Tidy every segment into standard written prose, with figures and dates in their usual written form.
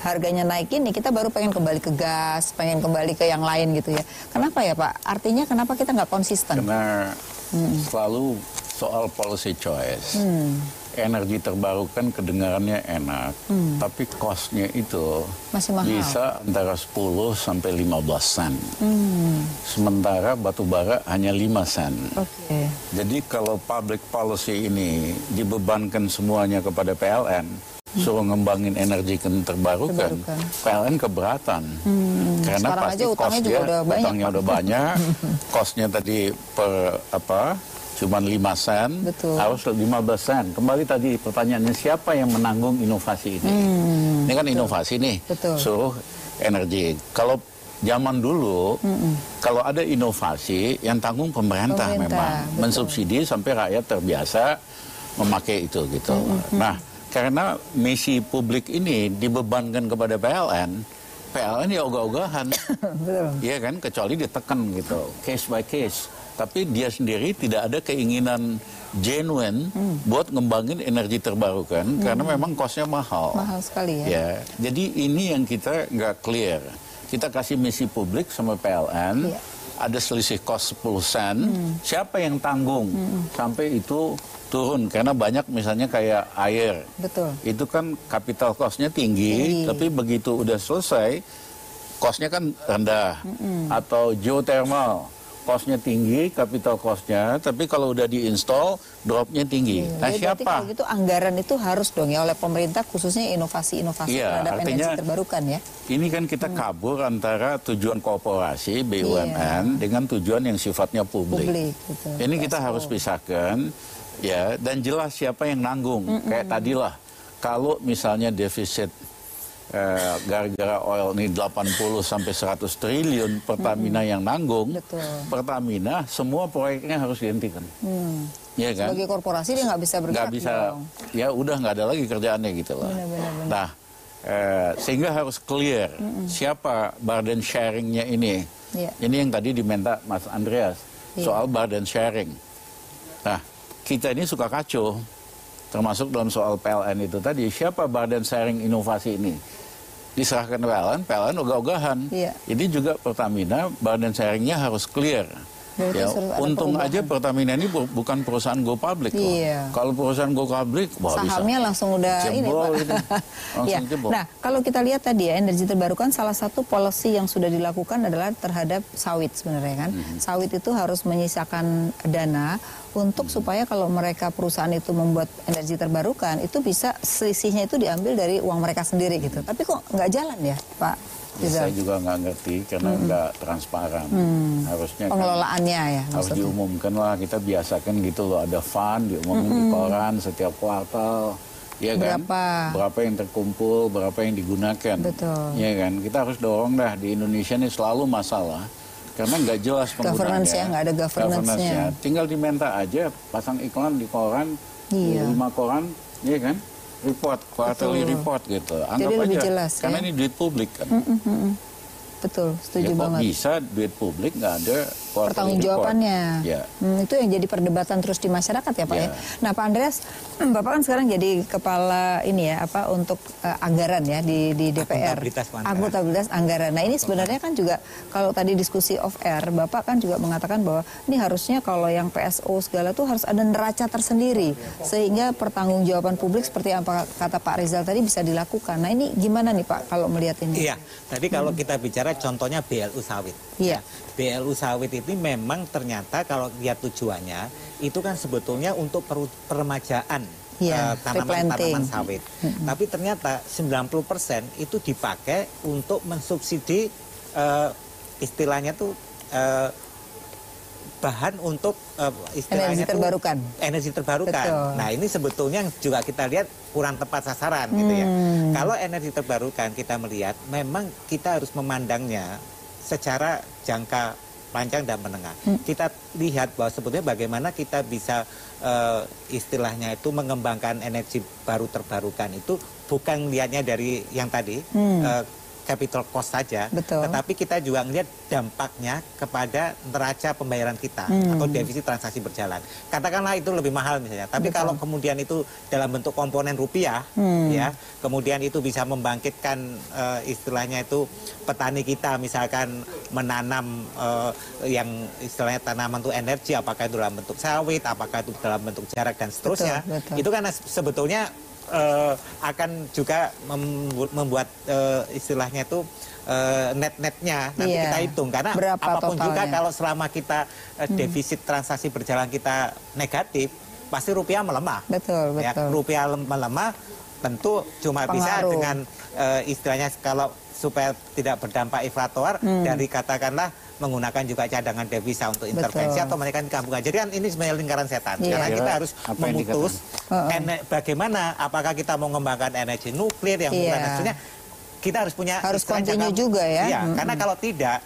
Harganya naik ini, kita baru pengen kembali ke gas, pengen kembali ke yang lain gitu ya. Kenapa ya Pak? Artinya kenapa kita nggak konsisten? Karena selalu soal policy choice. Energi terbarukan kedengarannya enak, tapi cost-nya itu masih mahal. Bisa antara 10 sampai 15 sen. Sementara batu bara hanya 5 sen. Jadi kalau public policy ini dibebankan semuanya kepada PLN, suruh ngembangin energi terbarukan, PLN keberatan. Karena sekarang pasti utangnya udah banyak, cost-nya tadi per cuma 5 sen, harus 15 sen. Kembali tadi pertanyaannya, siapa yang menanggung inovasi ini? Ini kan inovasi nih, suruh energi. Kalau zaman dulu, kalau ada inovasi, yang tanggung pemerintah memang. Mensubsidi sampai rakyat terbiasa memakai itu gitu. Nah, karena misi publik ini dibebankan kepada PLN ya ogah-ogahan. Iya kan, kecuali ditekan gitu, case by case. Tapi dia sendiri tidak ada keinginan genuine buat ngembangin energi terbarukan karena memang cost-nya mahal. Mahal sekali ya. Ya. Jadi ini yang kita nggak clear. Kita kasih misi publik sama PLN, ada selisih cost 10 sen, siapa yang tanggung sampai itu turun? Karena banyak misalnya kayak air. Itu kan capital cost-nya tinggi, tapi begitu udah selesai, cost-nya kan rendah. Atau geothermal. Cost-nya tinggi, capital cost-nya, tapi kalau udah diinstal, drop-nya tinggi. Nah, siapa? Kalau gitu anggaran itu harus dong ya oleh pemerintah, khususnya inovasi-inovasi terhadap energi terbarukan ya. Ini kan kita kabur antara tujuan korporasi, BUMN, dengan tujuan yang sifatnya publik. Ini kita harus pisahkan, ya, dan jelas siapa yang nanggung. Kayak tadilah, kalau misalnya defisit gara-gara oil ini 80 sampai 100 triliun, Pertamina yang nanggung. Pertamina semua proyeknya harus dihentikan. Ya kan? Sebagai korporasi dia nggak bisa bergerak. Nggak bisa, ya udah nggak ada lagi kerjaannya gitu loh. Nah, sehingga harus clear siapa burden sharingnya ini. Ini yang tadi diminta Mas Andreas soal burden sharing. Nah, kita ini suka kacau. Termasuk dalam soal PLN itu tadi, siapa burden sharing inovasi ini? Diserahkan PLN ogah-ogahan. Ini juga Pertamina, burden sharingnya harus clear. Ya, untung aja Pertamina ini bukan perusahaan go public loh. Kalau perusahaan go public, sahamnya langsung udah jebol ini Pak. Jebol. Nah, kalau kita lihat tadi ya, energi terbarukan salah satu policy yang sudah dilakukan adalah terhadap sawit sebenarnya kan. Sawit itu harus menyisakan dana untuk supaya kalau mereka perusahaan itu membuat energi terbarukan, itu bisa selisihnya itu diambil dari uang mereka sendiri gitu. Tapi kok nggak jalan ya Pak? Saya juga nggak ngerti karena nggak transparan. Harusnya pengelolaannya kan, ya harus diumumkan lah, kita biasakan gitu loh, ada fund diumumin di koran setiap kuartal, ya kan? Berapa yang terkumpul, berapa yang digunakan, ya kan? Kita harus dorong dah, di Indonesia ini selalu masalah karena nggak jelas penggunaannya. Nggak ada governance-nya. Tinggal diminta aja, pasang iklan di koran, di 5 koran, ya kan? Report, quarterly report gitu. Anggap jadi lebih aja, jelas, karena ini duit publik kan. Betul, setuju ya, banget. Bisa duit publik nggak ada pertanggungjawabannya. Itu yang jadi perdebatan terus di masyarakat ya Pak ya. Nah Pak Andreas, Bapak kan sekarang jadi kepala ini ya untuk anggaran ya di DPR. Akuntabilitas anggaran. Nah ini sebenarnya kan juga kalau tadi diskusi off air, Bapak kan juga mengatakan bahwa ini harusnya kalau yang PSO segala tuh harus ada neraca tersendiri sehingga pertanggungjawaban publik seperti apa kata Pak Rizal tadi bisa dilakukan. Nah ini gimana nih Pak kalau melihat ini? Iya, tadi kalau kita bicara contohnya BLU sawit. BLU sawit ini memang ternyata kalau lihat tujuannya itu kan sebetulnya untuk peremajaan tanaman-tanaman sawit. Tapi ternyata 90% itu dipakai untuk mensubsidi istilahnya tuh bahan untuk istilahnya energi terbarukan. Nah ini sebetulnya juga kita lihat kurang tepat sasaran gitu ya. Kalau energi terbarukan kita melihat memang kita harus memandangnya secara jangka panjang dan menengah. Kita lihat bahwa sebetulnya bagaimana kita bisa istilahnya itu mengembangkan energi baru terbarukan itu bukan lihatnya dari yang tadi capital cost saja, tetapi kita juga melihat dampaknya kepada neraca pembayaran kita atau defisit transaksi berjalan. Katakanlah itu lebih mahal misalnya, tapi kalau kemudian itu dalam bentuk komponen rupiah, ya, kemudian itu bisa membangkitkan istilahnya itu petani kita misalkan menanam yang istilahnya tanaman itu energi, apakah itu dalam bentuk sawit, apakah itu dalam bentuk jarak dan seterusnya, itu kan sebetulnya akan juga membuat istilahnya itu net-netnya nanti kita hitung, karena apapun juga kalau selama kita defisit transaksi berjalan kita negatif, pasti rupiah melemah. Ya, rupiah melemah tentu cuma bisa dengan istilahnya kalau supaya tidak berdampak inflator dari katakanlah menggunakan juga cadangan devisa untuk intervensi atau menaikkan kampungan. Jadi kan ini sebenarnya lingkaran setan. Karena kita harus memutus bagaimana, apakah kita mau mengembangkan energi nuklir yang bukan maksudnya kita harus punya continue juga ya. Iya, karena kalau tidak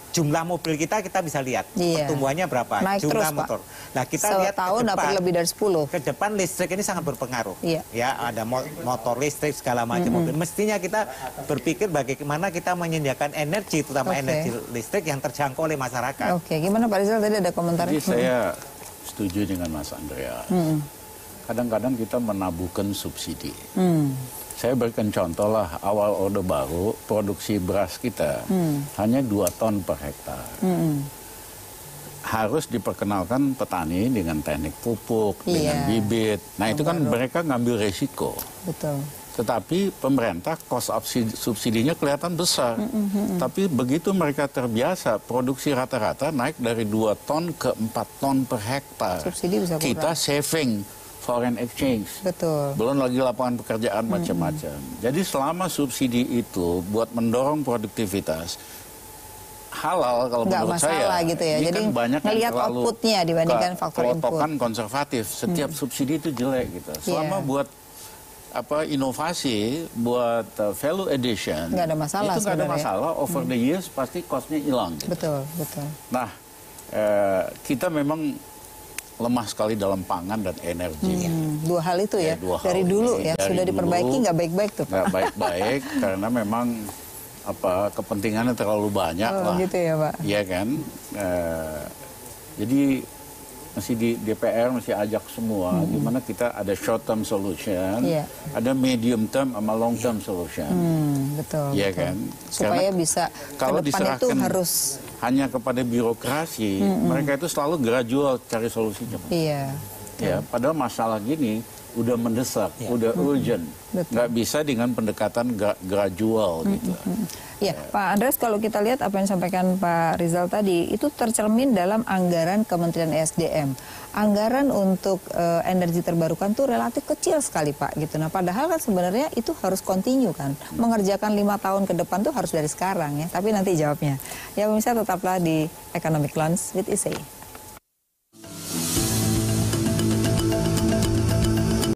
jumlah mobil kita bisa lihat pertumbuhannya berapa, naik jumlah terus, motor. Nah, kita lihat tahun dapat lebih dari 10. Ke depan listrik ini sangat berpengaruh. Ya, ada motor listrik segala macam mobil. Mestinya kita berpikir bagaimana kita menyediakan energi, terutama energi listrik yang terjangkau oleh masyarakat. Oke, gimana Pak Rizal tadi ada komentar? Jadi saya setuju dengan Mas Andrea. Kadang-kadang kita menabuhkan subsidi. Saya berikan contoh lah, awal Orde Baru, produksi beras kita hanya 2 ton per hektar. Harus diperkenalkan petani dengan teknik pupuk, dengan bibit. Nah itu kan mereka ngambil resiko. Tetapi pemerintah cost subsidinya kelihatan besar. Tapi begitu mereka terbiasa, produksi rata-rata naik dari 2 ton ke 4 ton per hektar. Subsidi bisa kita saving foreign exchange. Belum lagi lapangan pekerjaan macam-macam. Jadi selama subsidi itu buat mendorong produktivitas, halal kalau menurut saya. Gitu ya. Jadi kan banyak ngelihat outputnya dibandingkan faktor input. Kelotokan konservatif. Setiap subsidi itu jelek gitu. Selama buat inovasi, buat value addition, nggak ada masalah. Itu nggak ada masalah. Over the years pasti costnya hilang. Gitu. Betul. Nah, kita memang lemah sekali dalam pangan dan energi. 2 hal itu ya, dari dulu ya, sudah diperbaiki nggak baik-baik tuh Pak. Nggak baik-baik karena memang kepentingannya terlalu banyak lah. Gitu ya Pak. Iya kan. Jadi masih di DPR masih ajak semua, gimana kita ada short term solution, ada medium term sama long term solution. Betul. Iya kan. Supaya karena bisa kalau diserahkan itu harus hanya kepada birokrasi, mereka itu selalu gradual cari solusinya. Ya, padahal masalah gini udah mendesak, udah urgent, nggak bisa dengan pendekatan gradual gitu. Ya, Pak Andreas, kalau kita lihat apa yang disampaikan Pak Rizal tadi, itu tercermin dalam anggaran Kementerian SDM. Anggaran untuk energi terbarukan tuh relatif kecil sekali Pak, gitu. Nah, padahal kan sebenarnya itu harus continue kan, mengerjakan 5 tahun ke depan tuh harus dari sekarang ya. Tapi nanti jawabnya. Ya, pemirsa tetaplah di Economic Lounge with ISEI.